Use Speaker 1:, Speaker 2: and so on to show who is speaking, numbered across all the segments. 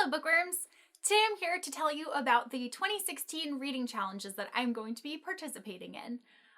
Speaker 1: Hello bookworms! Today I'm here to tell you about the 2016 reading challenges that I'm going to be participating in.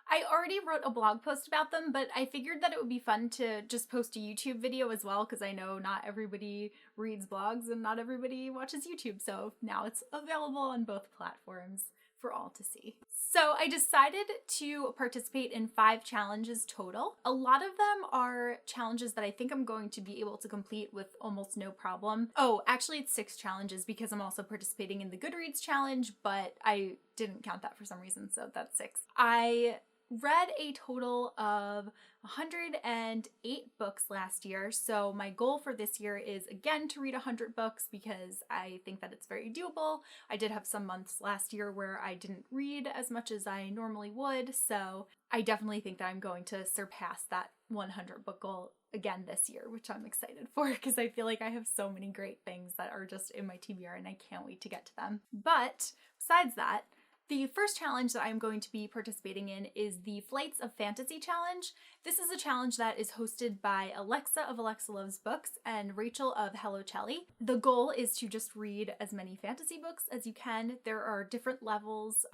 Speaker 1: I already wrote a blog post about them, but I figured that it would be fun to just post a YouTube video as well, because I know not everybody reads blogs and not everybody watches YouTube, so now it's available on both platforms for all to see. So I decided to participate in 5 challenges total. A lot of them are challenges that I think I'm going to be able to complete with almost no problem. Oh, actually it's 6 challenges because I'm also participating in the Goodreads challenge, but I didn't count that for some reason, so that's 6. I read a total of 108 books last year, so my goal for this year is again to read 100 books because I think that it's very doable. I did have some months last year where I didn't read as much as I normally would, so I definitely think that I'm going to surpass that 100 book goal again this year, which I'm excited for because I feel like I have so many great things that are just in my TBR and I can't wait to get to them. But besides that, the first challenge that I'm going to be participating in is the Flights of Fantasy challenge. This is a challenge that is hosted by Alexa of Alexa Loves Books and Rachel of Hello Chelly. The goal is to just read as many fantasy books as you can. There are different levels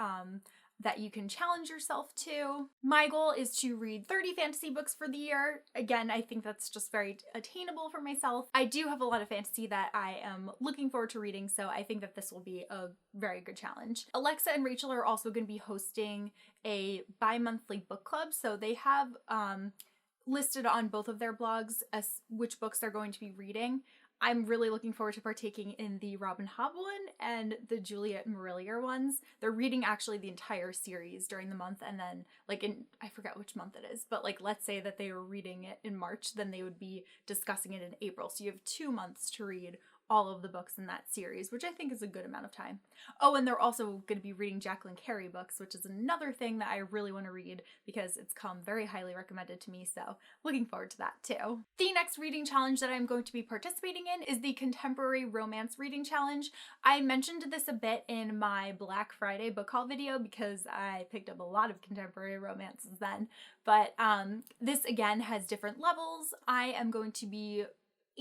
Speaker 1: that you can challenge yourself to. My goal is to read 30 fantasy books for the year. Again, I think that's just very attainable for myself. I do have a lot of fantasy that I am looking forward to reading, so I think that this will be a very good challenge. Alexa and Rachel are also going to be hosting a bi-monthly book club, so they have listed on both of their blogs as which books they're going to be reading. I'm really looking forward to partaking in the Robin Hobb one and the Juliet Marillier ones. They're reading actually the entire series during the month, and then I forget which month it is, but let's say that they were reading it in March, then they would be discussing it in April. So you have 2 months to read all of the books in that series, which I think is a good amount of time. Oh, and they're also going to be reading Jacqueline Carey books, which is another thing that I really want to read because it's come very highly recommended to me, so looking forward to that too. The next reading challenge that I'm going to be participating in is the Contemporary Romance Reading Challenge. I mentioned this a bit in my Black Friday book haul video because I picked up a lot of contemporary romances then, but this again has different levels. I am going to be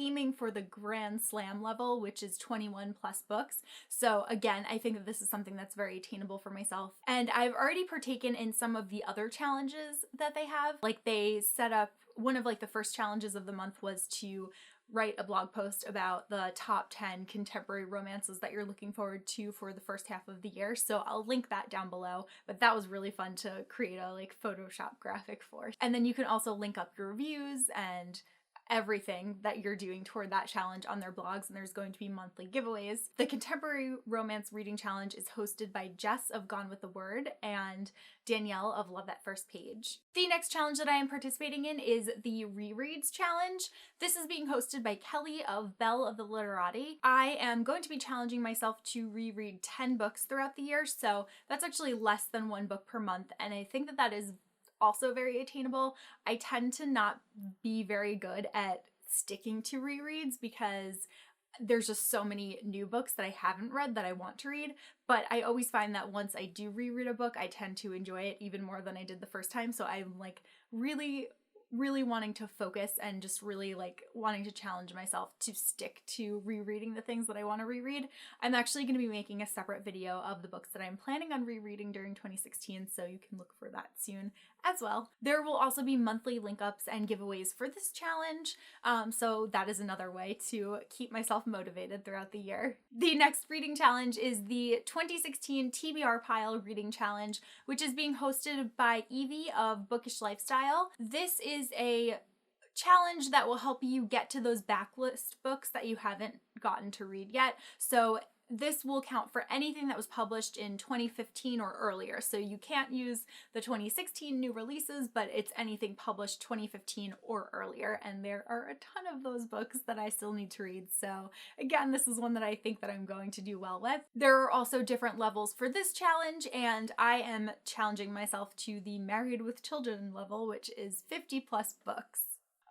Speaker 1: aiming for the Grand Slam level, which is 21 plus books. So again, I think that this is something that's very attainable for myself. And I've already partaken in some of the other challenges that they have. They set up, one of the first challenges of the month was to write a blog post about the top 10 contemporary romances that you're looking forward to for the first half of the year. So I'll link that down below, but that was really fun to create a Photoshop graphic for. And then you can also link up your reviews and everything that you're doing toward that challenge on their blogs, and there's going to be monthly giveaways. The Contemporary Romance Reading Challenge is hosted by Jess of Gone with the Word and Danielle of Love at First Page. The next challenge that I am participating in is the Rereads Challenge. This is being hosted by Kelly of Belle of the Literati. I am going to be challenging myself to reread 10 books throughout the year, so that's actually less than 1 book per month, and I think that that is also very attainable. I tend to not be very good at sticking to rereads because there's just so many new books that I haven't read that I want to read, but I always find that once I do reread a book, I tend to enjoy it even more than I did the first time. So I'm really wanting to focus and just really wanting to challenge myself to stick to rereading the things that I want to reread. I'm actually going to be making a separate video of the books that I'm planning on rereading during 2016, so you can look for that soon as well. There will also be monthly link ups and giveaways for this challenge, so that is another way to keep myself motivated throughout the year. The next reading challenge is the 2016 TBR Pile Reading Challenge, which is being hosted by Evie of Bookish Lifestyle. This is a challenge that will help you get to those backlist books that you haven't gotten to read yet. So this will count for anything that was published in 2015 or earlier. So you can't use the 2016 new releases, but it's anything published 2015 or earlier. And there are a ton of those books that I still need to read. So again, this is one that I think that I'm going to do well with. There are also different levels for this challenge, and I am challenging myself to the Married with Children level, which is 50 plus books.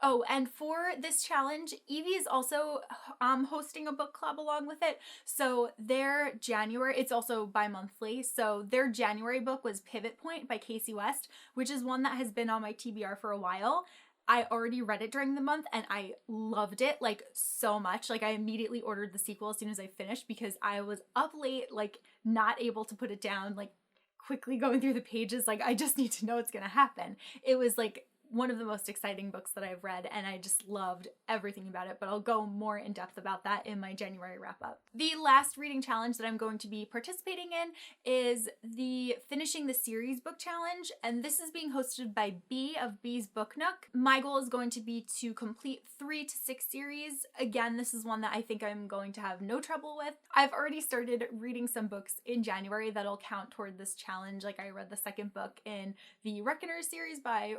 Speaker 1: Oh, and for this challenge, Evie is also hosting a book club along with it. So their January, it's also bi-monthly, so their January book was Pivot Point by Casey West, which is one that has been on my TBR for a while. I already read it during the month and I loved it like so much. Like I immediately ordered the sequel as soon as I finished because I was up late, like not able to put it down, like quickly going through the pages. Like I just need to know what's going to happen. It was like one of the most exciting books that I've read, and I just loved everything about it, but I'll go more in depth about that in my January wrap up. The last reading challenge that I'm going to be participating in is the Finishing the Series book challenge, and this is being hosted by B of B's Book Nook. My goal is going to be to complete 3 to 6 series. Again, this is one that I think I'm going to have no trouble with. I've already started reading some books in January that'll count toward this challenge. Like I read the second book in the Reckoner series by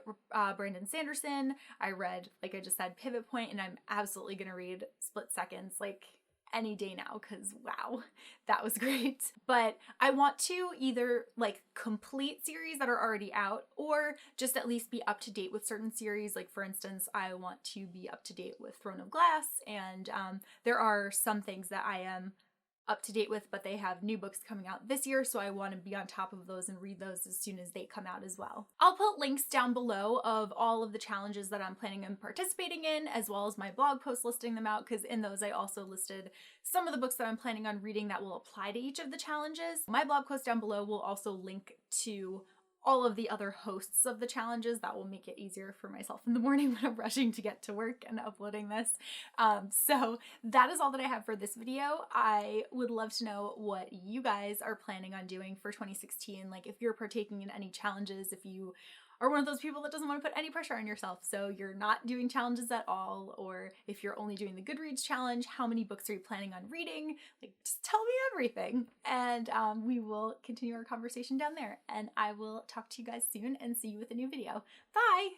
Speaker 1: Brandon Sanderson. I read, like I just said, Pivot Point, and I'm absolutely gonna read Split Seconds like any day now because wow, that was great. But I want to either like complete series that are already out or just at least be up to date with certain series. Like for instance, I want to be up to date with Throne of Glass, and there are some things that I am up to date with, but they have new books coming out this year, so I want to be on top of those and read those as soon as they come out as well. I'll put links down below of all of the challenges that I'm planning on participating in, as well as my blog post listing them out, because in those I also listed some of the books that I'm planning on reading that will apply to each of the challenges. My blog post down below will also link to all of the other hosts of the challenges. That will make it easier for myself in the morning when I'm rushing to get to work and uploading this. So that is all that I have for this video. I would love to know what you guys are planning on doing for 2016. Like if you're partaking in any challenges, if you are one of those people that doesn't want to put any pressure on yourself, so you're not doing challenges at all, or if you're only doing the Goodreads challenge, how many books are you planning on reading? Like, just tell me everything, and we will continue our conversation down there, and I will talk to you guys soon and see you with a new video. Bye!